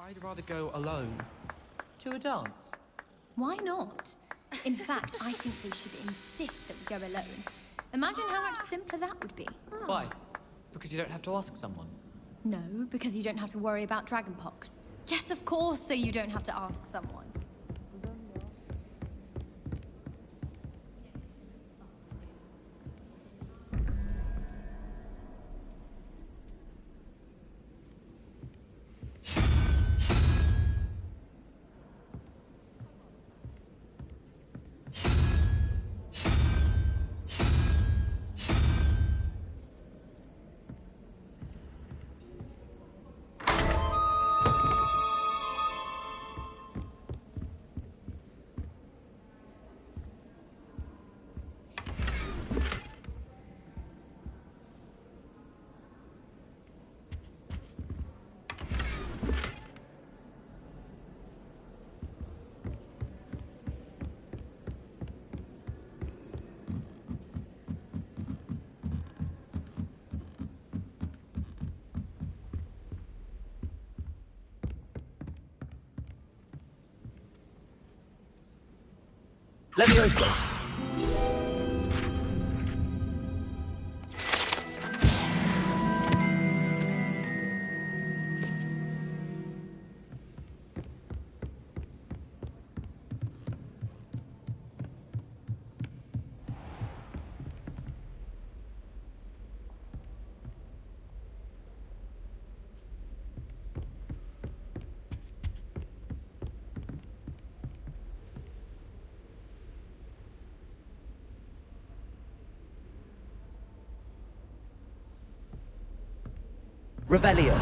I'd rather go alone. To a dance. Why not? In fact, I think they should insist that we go alone. Imagine how much simpler that would be. Why? Because you don't have to ask someone. No, because you don't have to worry about dragonpox. Yes, of course, so you don't have to ask someone. Levioso! Revelio.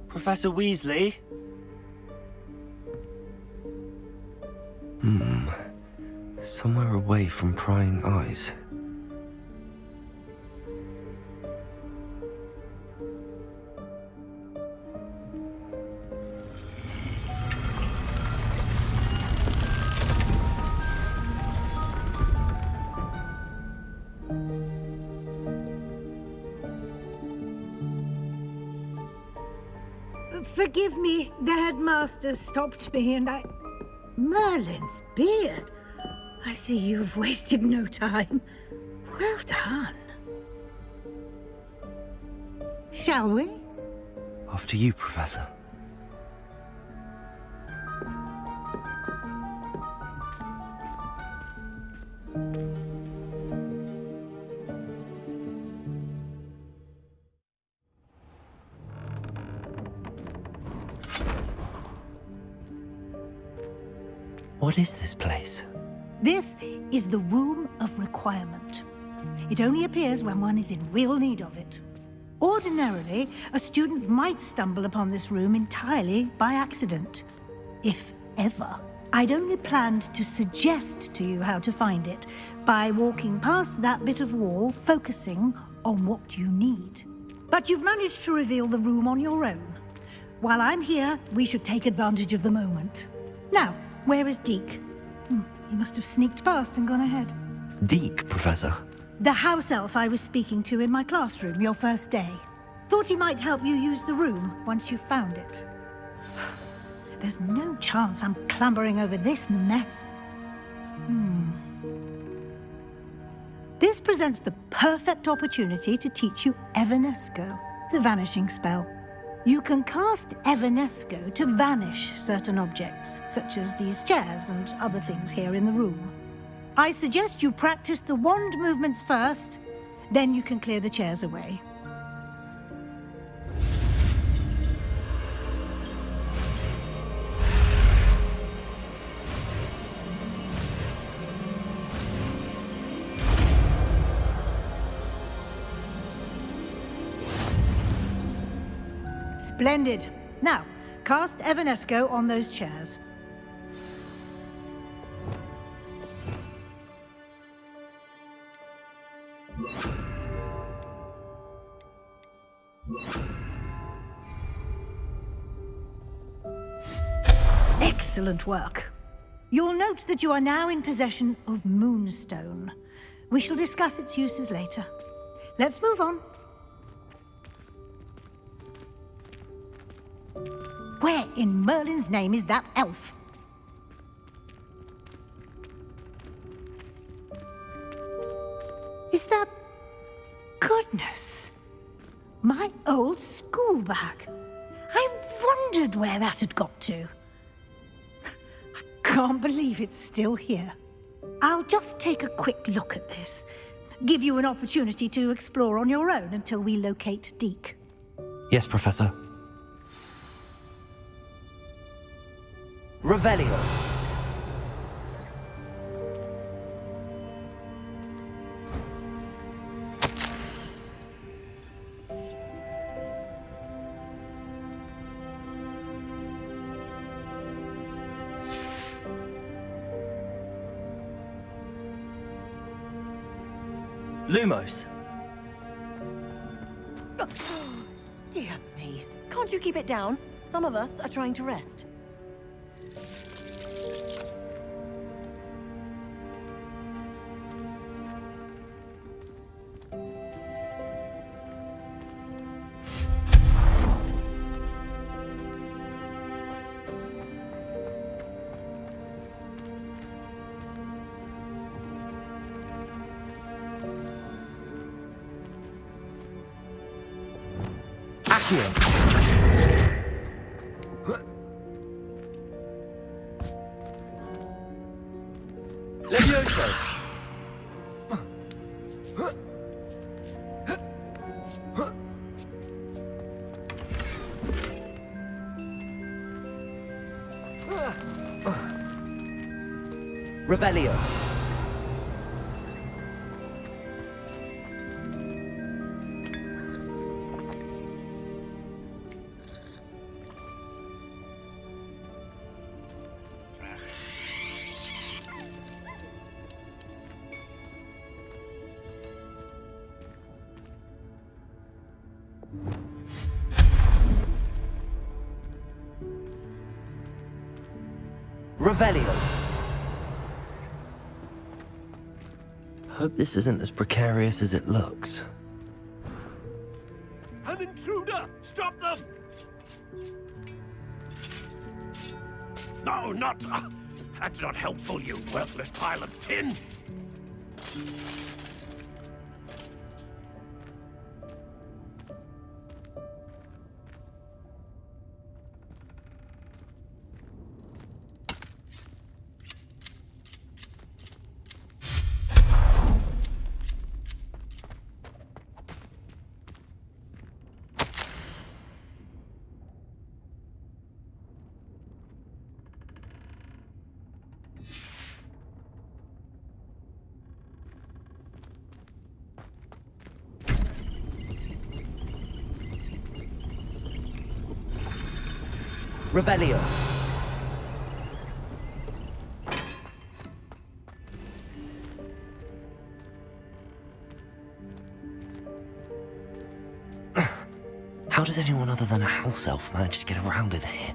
Professor Weasley? Somewhere away from prying eyes. Forgive me, the headmaster stopped me and I... Merlin's beard! I see you've wasted no time. Well done. Shall we? After you, Professor. What is this place? This is the Room of Requirement. It only appears when one is in real need of it. Ordinarily, a student might stumble upon this room entirely by accident, if ever. I'd only planned to suggest to you how to find it by walking past that bit of wall, focusing on what you need. But you've managed to reveal the room on your own. While I'm here, we should take advantage of the moment. Now, where is Deke? He must have sneaked past and gone ahead. Deke, Professor. The house elf I was speaking to in my classroom your first day. Thought he might help you use the room once you found it. There's no chance I'm clambering over this mess. This presents the perfect opportunity to teach you Evanesco, the vanishing spell. You can cast Evanesco to vanish certain objects, such as these chairs and other things here in the room. I suggest you practice the wand movements first, then you can clear the chairs away. Splendid. Now, cast Evanesco on those chairs. Excellent work. You'll note that you are now in possession of Moonstone. We shall discuss its uses later. Let's move on. Where in Merlin's name is that elf? Is that... Goodness! My old school bag. I wondered where that had got to. I can't believe it's still here. I'll just take a quick look at this. Give you an opportunity to explore on your own until we locate Deke. Yes, Professor. Revelio. Lumos. Dear me. Can't you keep it down? Some of us are trying to rest. Levioso. Revelio. Revelio. Hope this isn't as precarious as it looks. An intruder! Stop them! No, not... that's not helpful, you worthless pile of tin! Revelio. How does anyone other than a house elf manage to get around in here?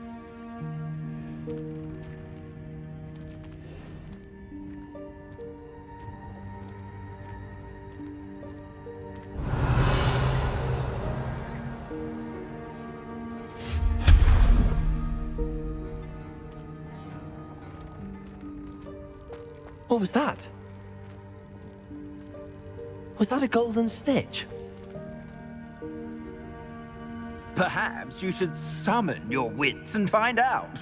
What was that? Was that a golden snitch? Perhaps you should summon your wits and find out.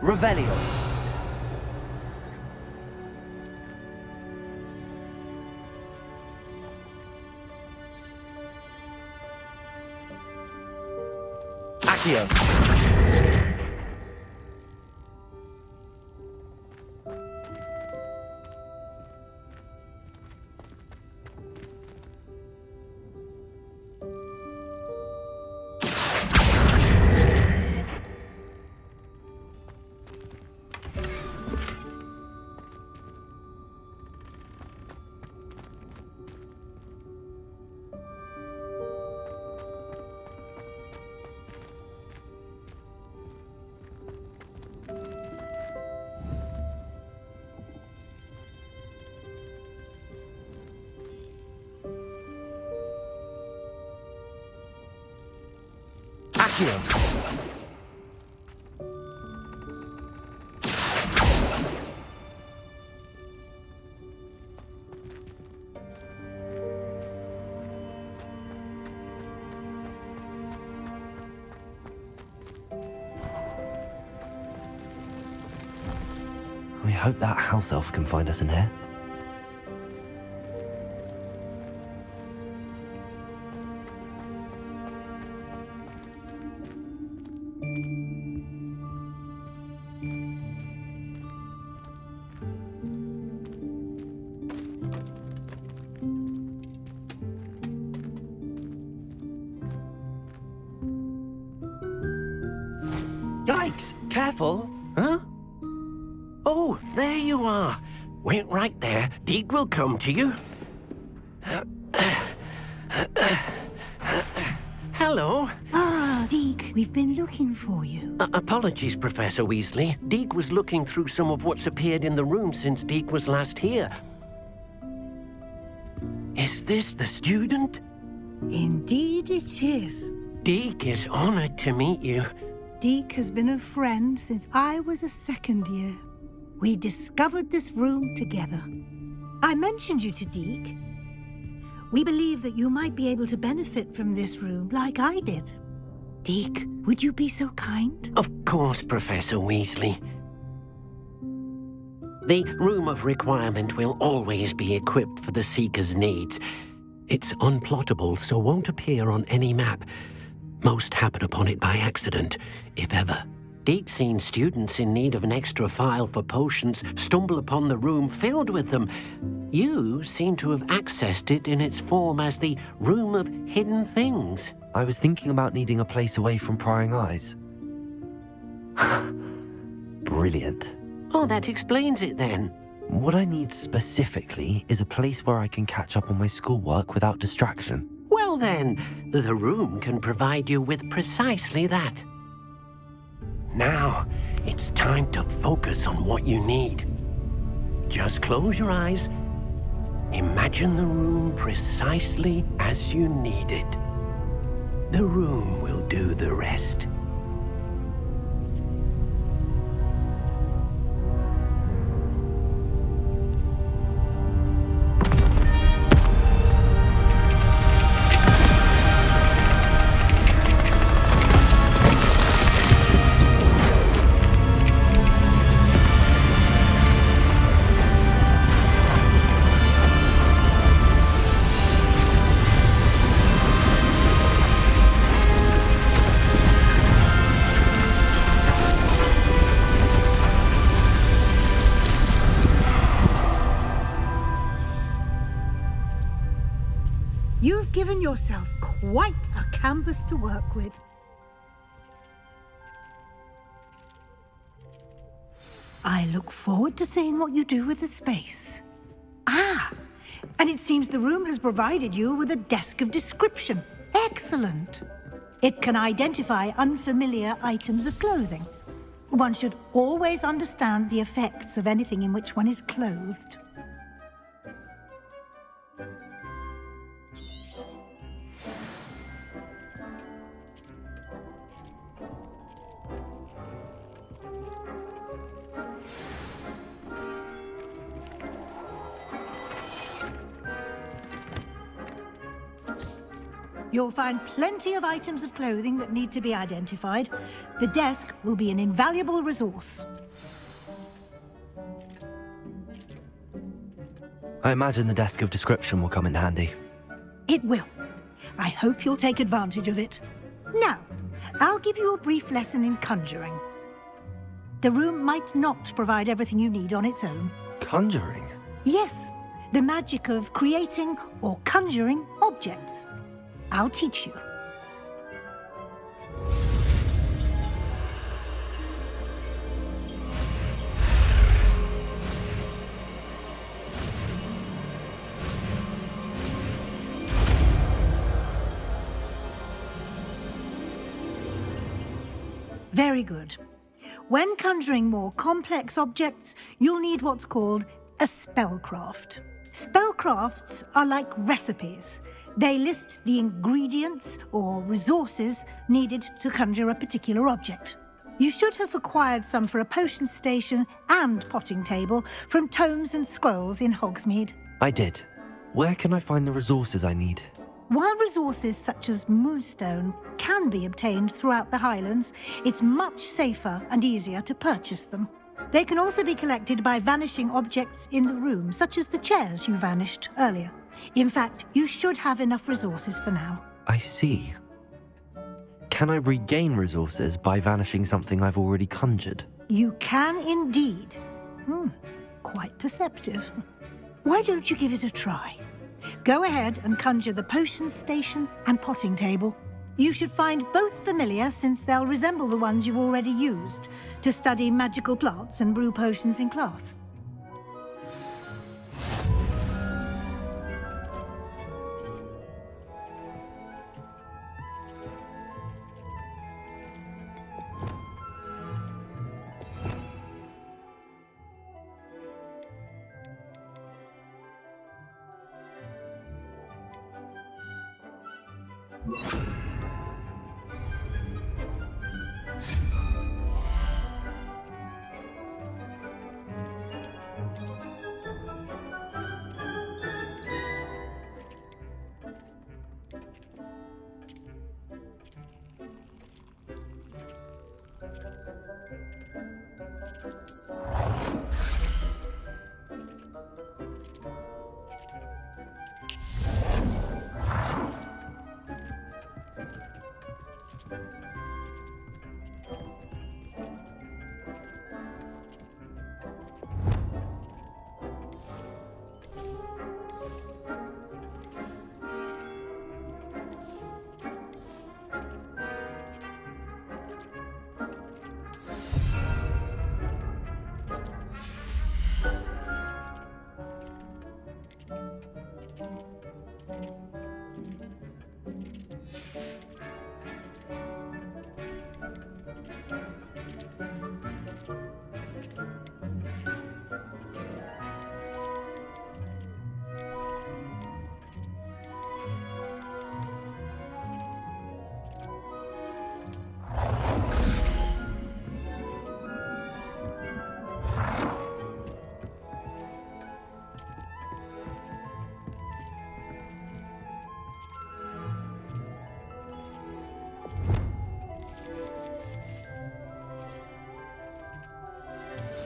Revelio. Accio. Accio. We hope that house elf can find us in here. Yikes! Careful! Huh? Oh, there you are. Wait right there. Deek will come to you. Hello. Ah, Deke, we've been looking for you. Apologies, Professor Weasley. Deek was looking through some of what's appeared in the room since Deek was last here. Is this the student? Indeed it is. Deek is honored to meet you. Deke has been a friend since I was a second year. We discovered this room together. I mentioned you to Deke. We believe that you might be able to benefit from this room like I did. Deke, would you be so kind? Of course, Professor Weasley. The Room of Requirement will always be equipped for the Seeker's needs. It's unplottable, so won't appear on any map. Most happen upon it by accident, if ever. Deke's seen students in need of an extra file for potions stumble upon the room filled with them. You seem to have accessed it in its form as the Room of Hidden Things. I was thinking about needing a place away from prying eyes. Brilliant. Oh, that explains it then. What I need specifically is a place where I can catch up on my schoolwork without distraction. Well then, the room can provide you with precisely that. Now, it's time to focus on what you need. Just close your eyes. Imagine the room precisely as you need it. The room will do the rest. You've given yourself quite a canvas to work with. I look forward to seeing what you do with the space. Ah, and it seems the room has provided you with a desk of description. Excellent. It can identify unfamiliar items of clothing. One should always understand the effects of anything in which one is clothed. You'll find plenty of items of clothing that need to be identified. The desk will be an invaluable resource. I imagine the desk of description will come in handy. It will. I hope you'll take advantage of it. Now, I'll give you a brief lesson in conjuring. The room might not provide everything you need on its own. Conjuring? Yes, the magic of creating or conjuring objects. I'll teach you. Very good. When conjuring more complex objects, you'll need what's called a spellcraft. Spellcrafts are like recipes. They list the ingredients or resources needed to conjure a particular object. You should have acquired some for a potion station and potting table from tomes and scrolls in Hogsmeade. I did. Where can I find the resources I need? While resources such as moonstone can be obtained throughout the Highlands, it's much safer and easier to purchase them. They can also be collected by vanishing objects in the room, such as the chairs you vanished earlier. In fact, you should have enough resources for now. I see. Can I regain resources by vanishing something I've already conjured? You can indeed. Quite perceptive. Why don't you give it a try? Go ahead and conjure the potion station and potting table. You should find both familiar, since they'll resemble the ones you've already used to study magical plants and brew potions in class.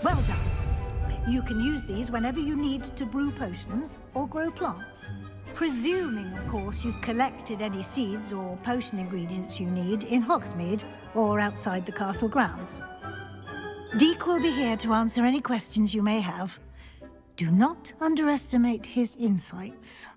Well done. You can use these whenever you need to brew potions or grow plants. Presuming, of course, you've collected any seeds or potion ingredients you need in Hogsmeade or outside the castle grounds. Deek will be here to answer any questions you may have. Do not underestimate his insights.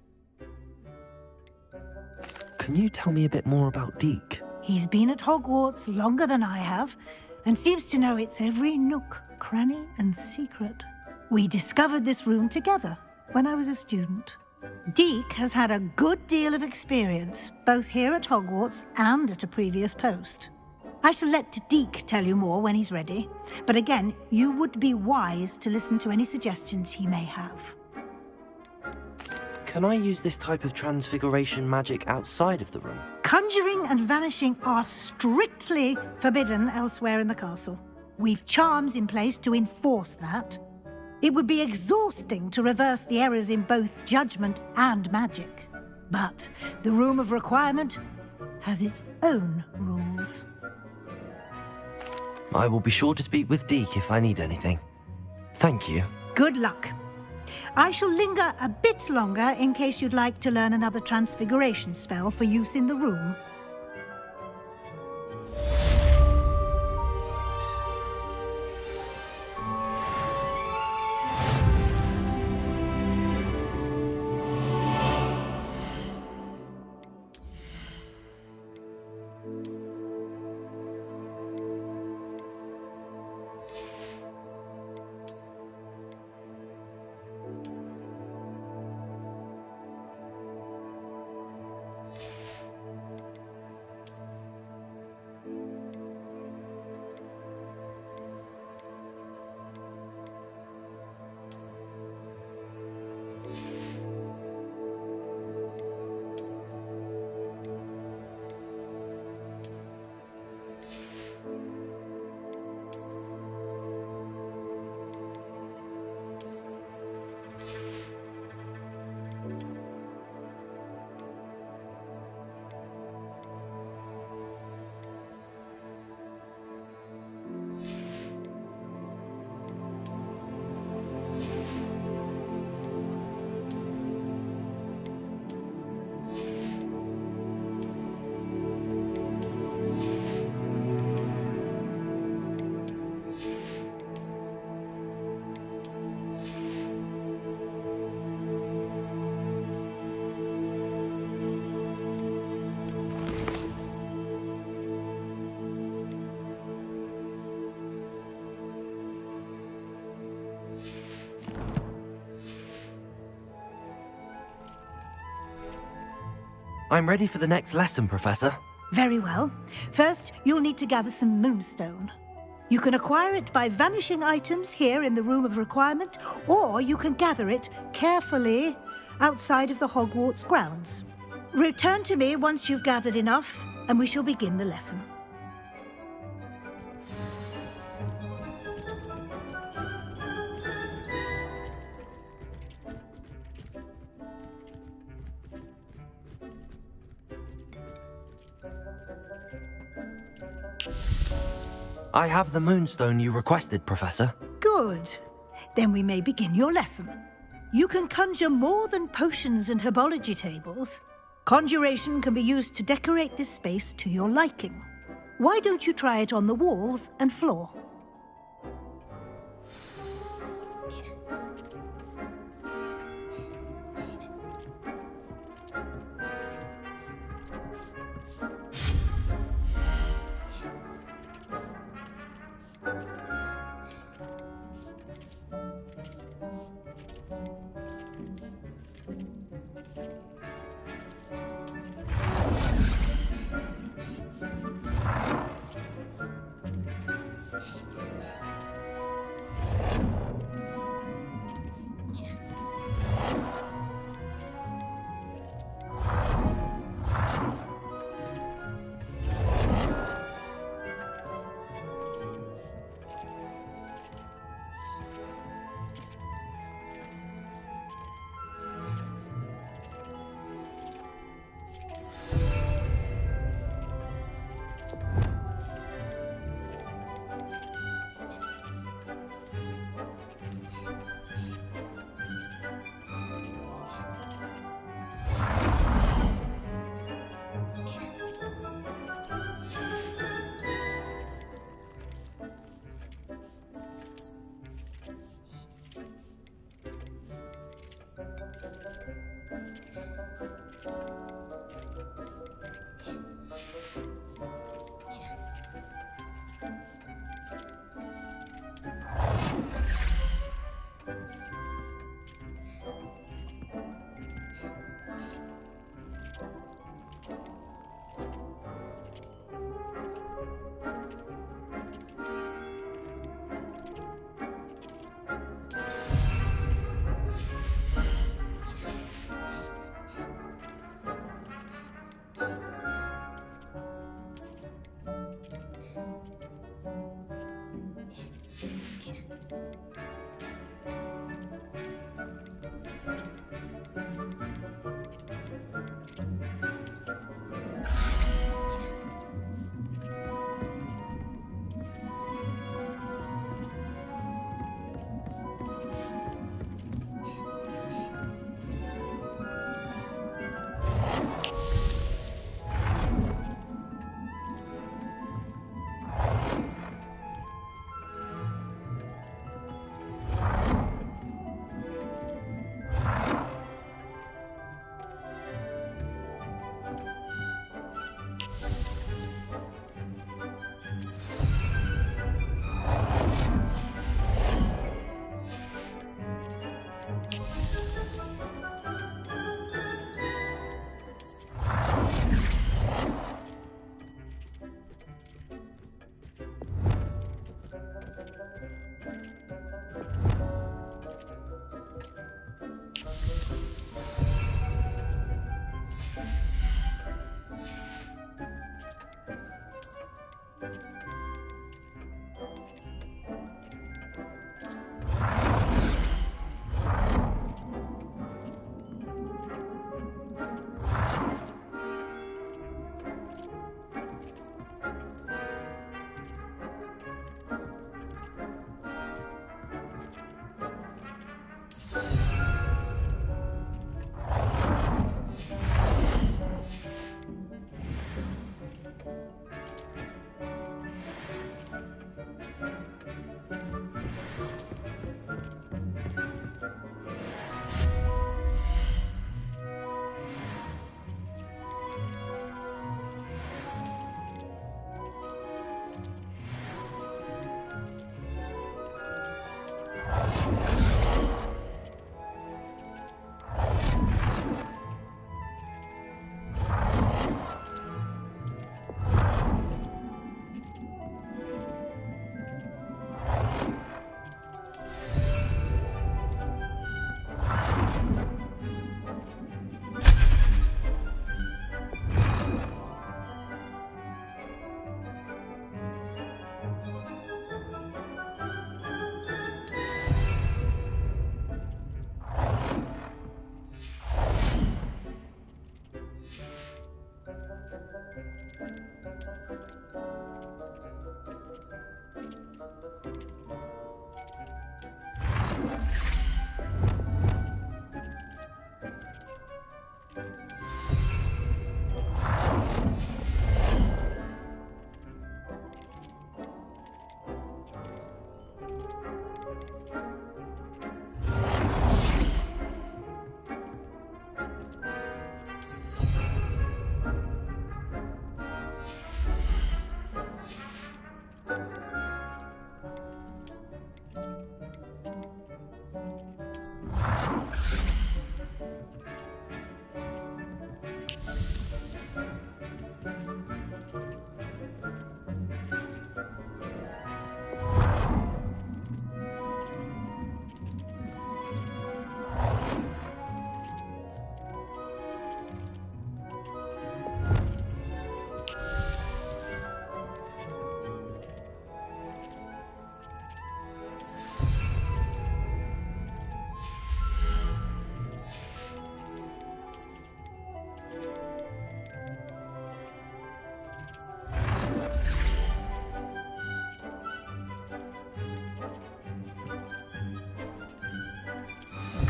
Can you tell me a bit more about Deek? He's been at Hogwarts longer than I have, and seems to know its every nook, cranny, and secret. We discovered this room together when I was a student. Deek has had a good deal of experience, both here at Hogwarts and at a previous post. I shall let Deek tell you more when he's ready, but again, you would be wise to listen to any suggestions he may have. Can I use this type of transfiguration magic outside of the room? Conjuring and vanishing are strictly forbidden elsewhere in the castle. We've charms in place to enforce that. It would be exhausting to reverse the errors in both judgment and magic. But the Room of Requirement has its own rules. I will be sure to speak with Deek if I need anything. Thank you. Good luck. I shall linger a bit longer in case you'd like to learn another transfiguration spell for use in the room. I'm ready for the next lesson, Professor. Very well. First, you'll need to gather some moonstone. You can acquire it by vanishing items here in the Room of Requirement, or you can gather it carefully outside of the Hogwarts grounds. Return to me once you've gathered enough, and we shall begin the lesson. I have the moonstone you requested, Professor. Good. Then we may begin your lesson. You can conjure more than potions and herbology tables. Conjuration can be used to decorate this space to your liking. Why don't you try it on the walls and floor?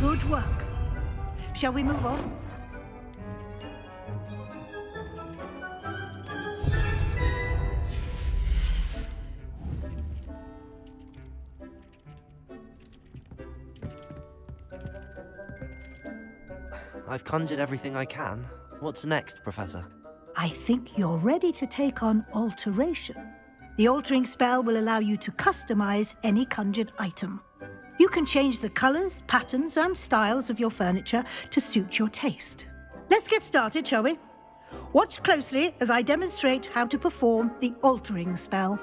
Good work. Shall we move on? I've conjured everything I can. What's next, Professor? I think you're ready to take on alteration. The altering spell will allow you to customize any conjured item. You can change the colors, patterns, and styles of your furniture to suit your taste. Let's get started, shall we? Watch closely as I demonstrate how to perform the altering spell.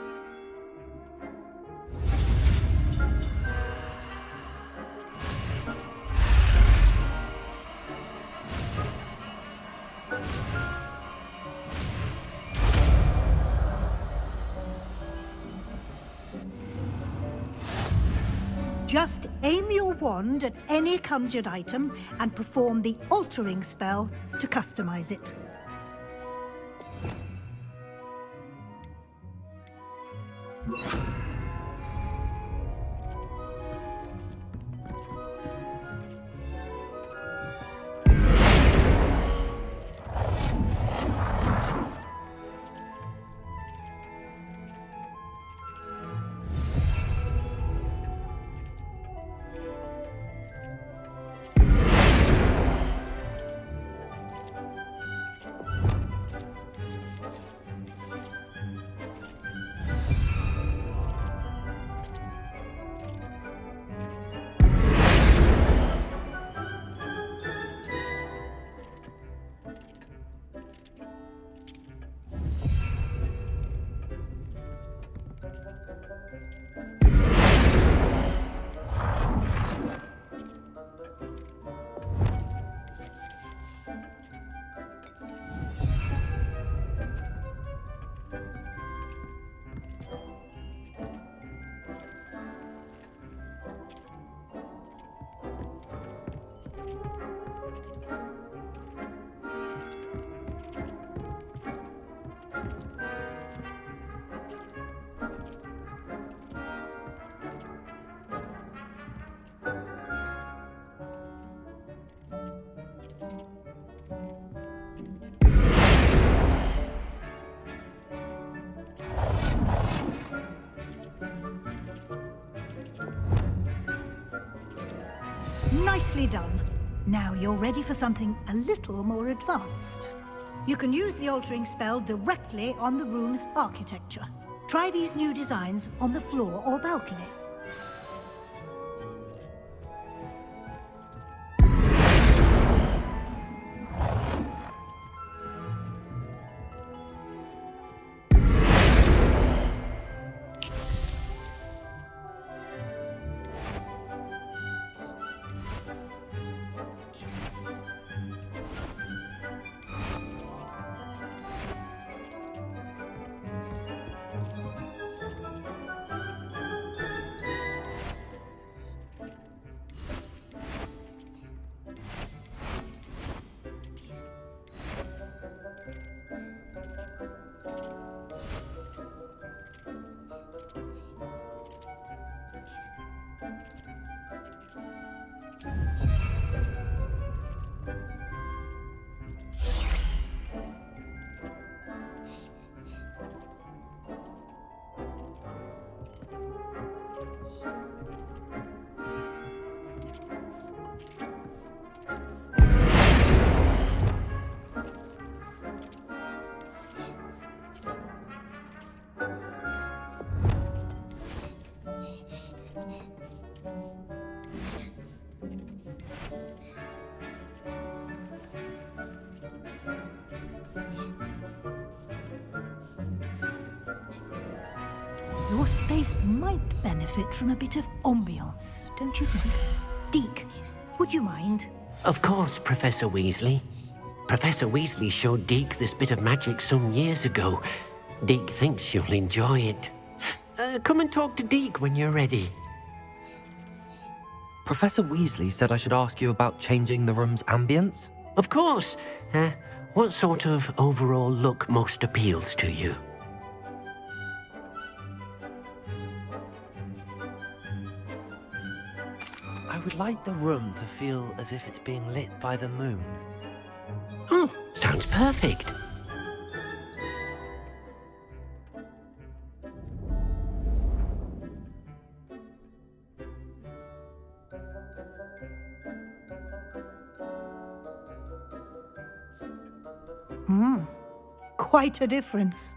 Just aim your wand at any conjured item and perform the altering spell to customize it. Nicely done. Now you're ready for something a little more advanced. You can use the altering spell directly on the room's architecture. Try these new designs on the floor or balcony. Your space might benefit from a bit of ambiance, don't you think? Deke, would you mind? Of course, Professor Weasley. Professor Weasley showed Deke this bit of magic some years ago. Deke thinks you'll enjoy it. Come and talk to Deke when you're ready. Professor Weasley said I should ask you about changing the room's ambience? Of course. What sort of overall look most appeals to you? I would like the room to feel as if it's being lit by the moon. Sounds perfect. Quite a difference.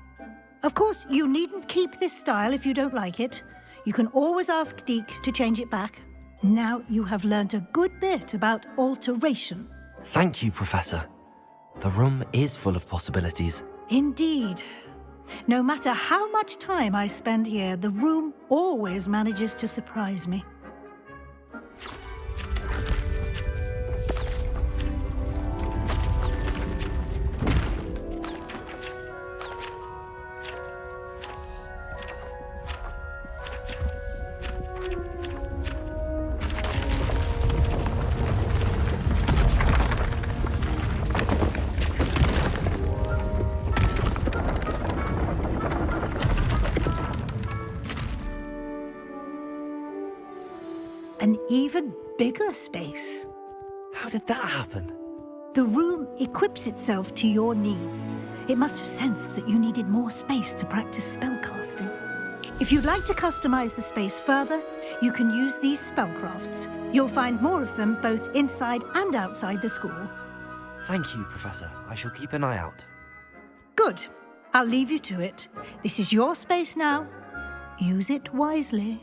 Of course, you needn't keep this style if you don't like it. You can always ask Deke to change it back. Now you have learnt a good bit about alteration. Thank you, Professor. The room is full of possibilities. Indeed. No matter how much time I spend here, the room always manages to surprise me. An even bigger space. How did that happen? The room equips itself to your needs. It must have sensed that you needed more space to practice spellcasting. If you'd like to customize the space further, you can use these spellcrafts. You'll find more of them both inside and outside the school. Thank you, Professor. I shall keep an eye out. Good. I'll leave you to it. This is your space now. Use it wisely.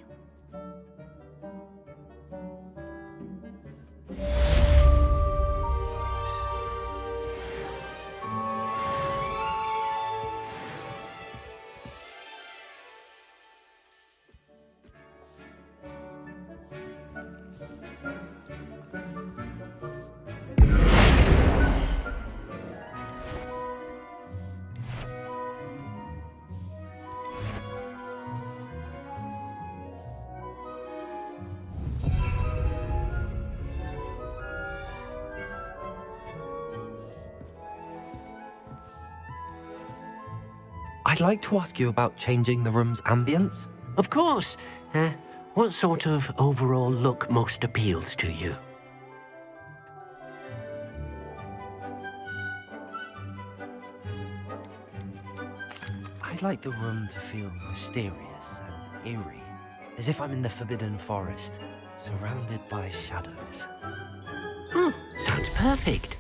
I'd like to ask you about changing the room's ambience. Of course. What sort of overall look most appeals to you? I'd like the room to feel mysterious and eerie, as if I'm in the Forbidden Forest, surrounded by shadows. Sounds perfect.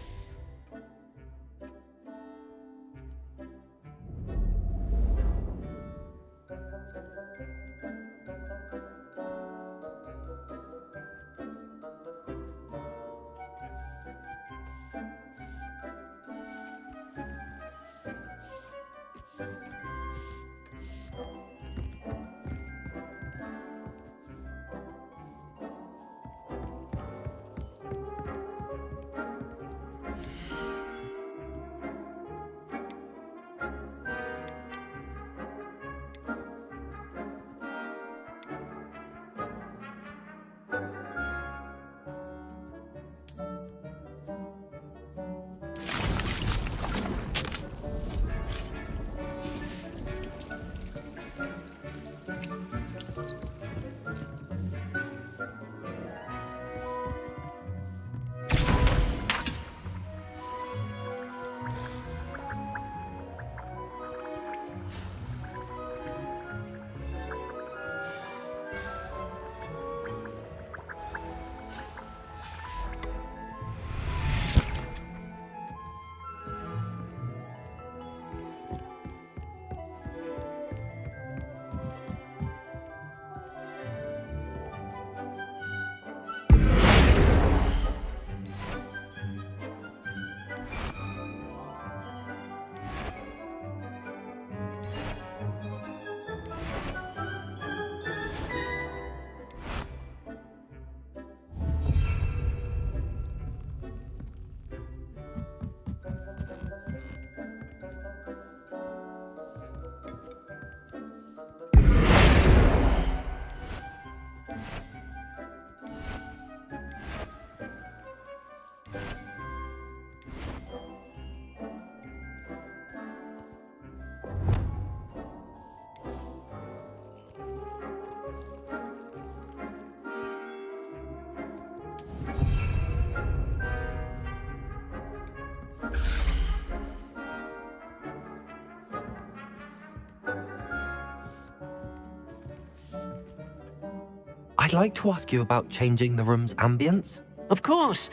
I'd like to ask you about changing the room's ambience. Of course.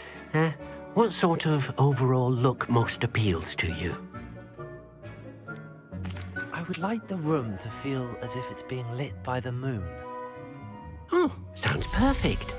What sort of overall look most appeals to you? I would like the room to feel as if it's being lit by the moon. Oh, sounds perfect.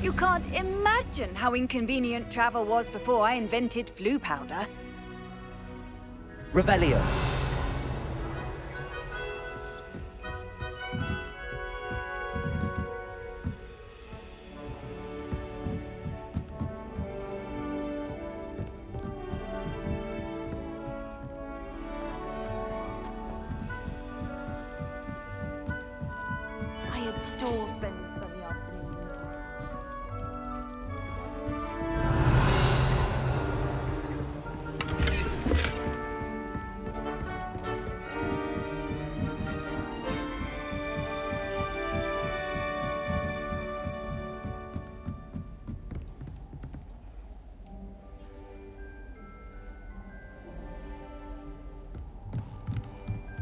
You can't imagine how inconvenient travel was before I invented flu powder. Revelio. I adore spending sunny afternoons.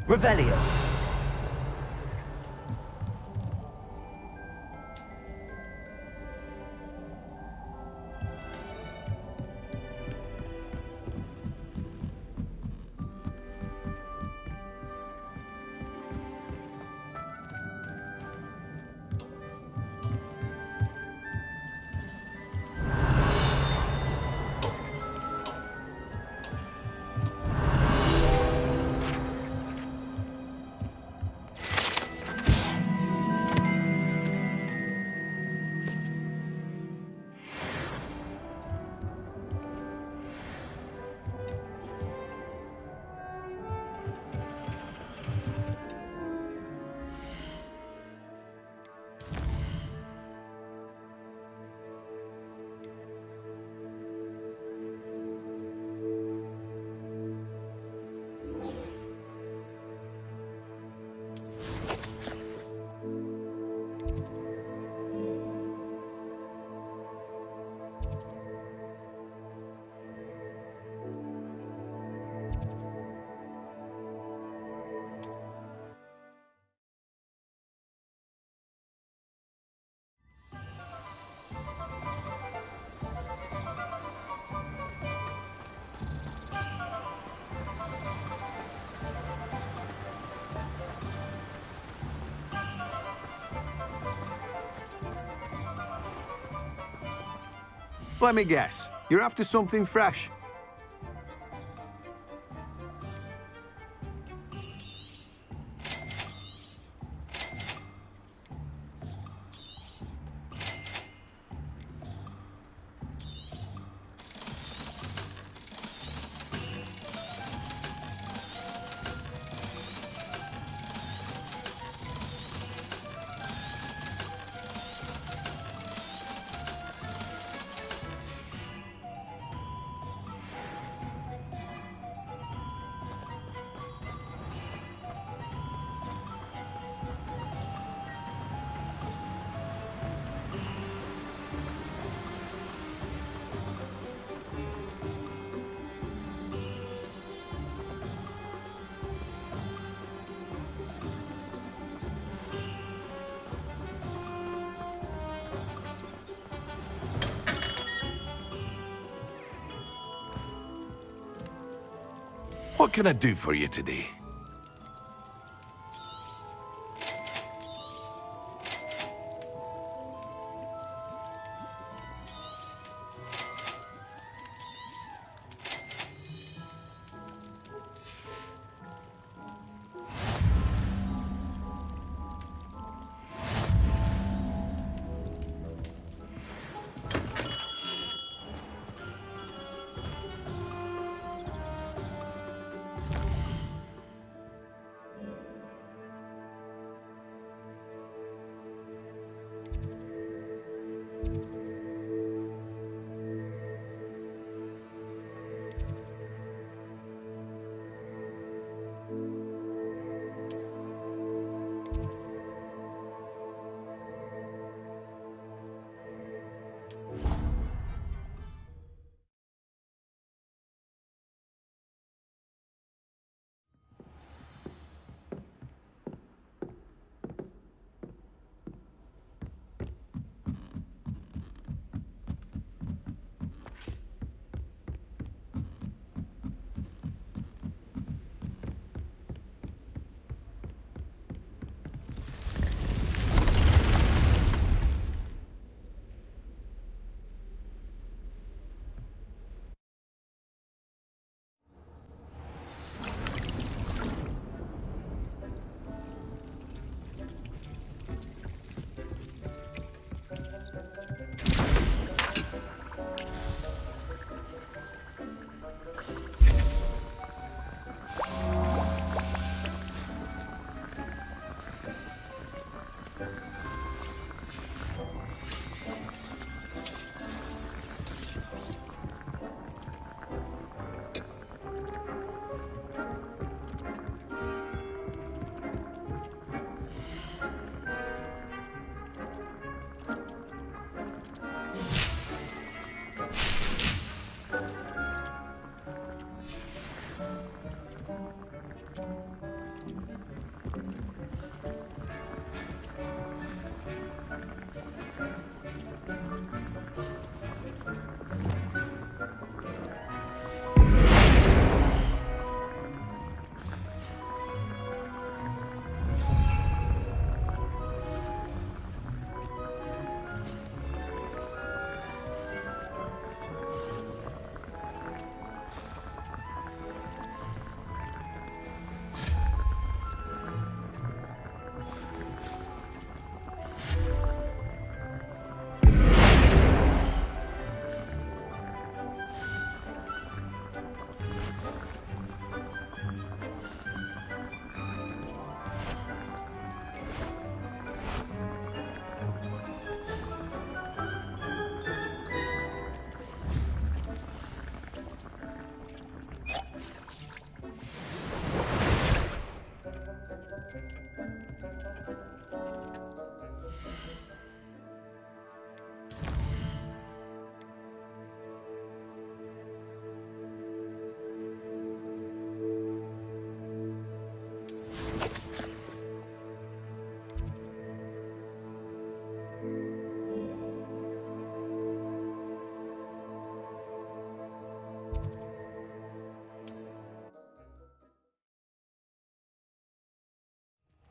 Revelio. Let me guess. You're after something fresh. What can I do for you today?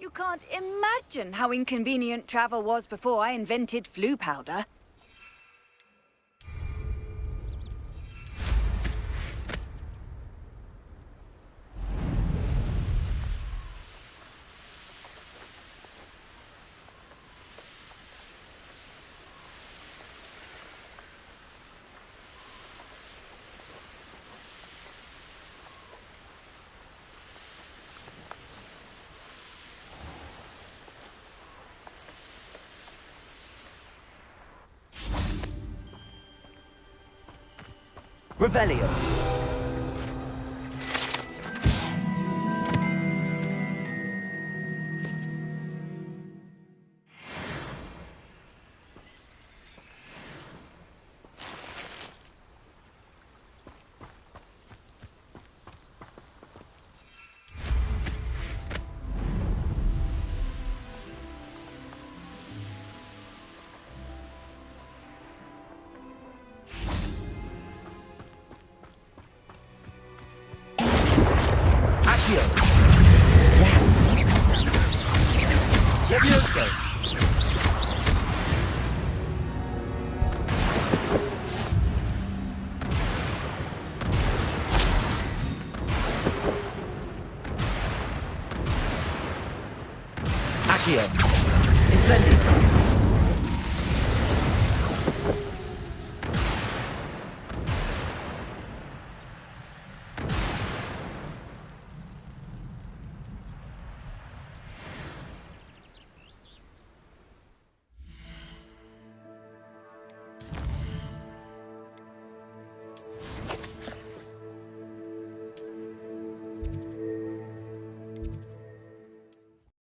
You can't imagine how inconvenient travel was before I invented flu powder. Revelio. Yes. Levioso. Accio. Incendio.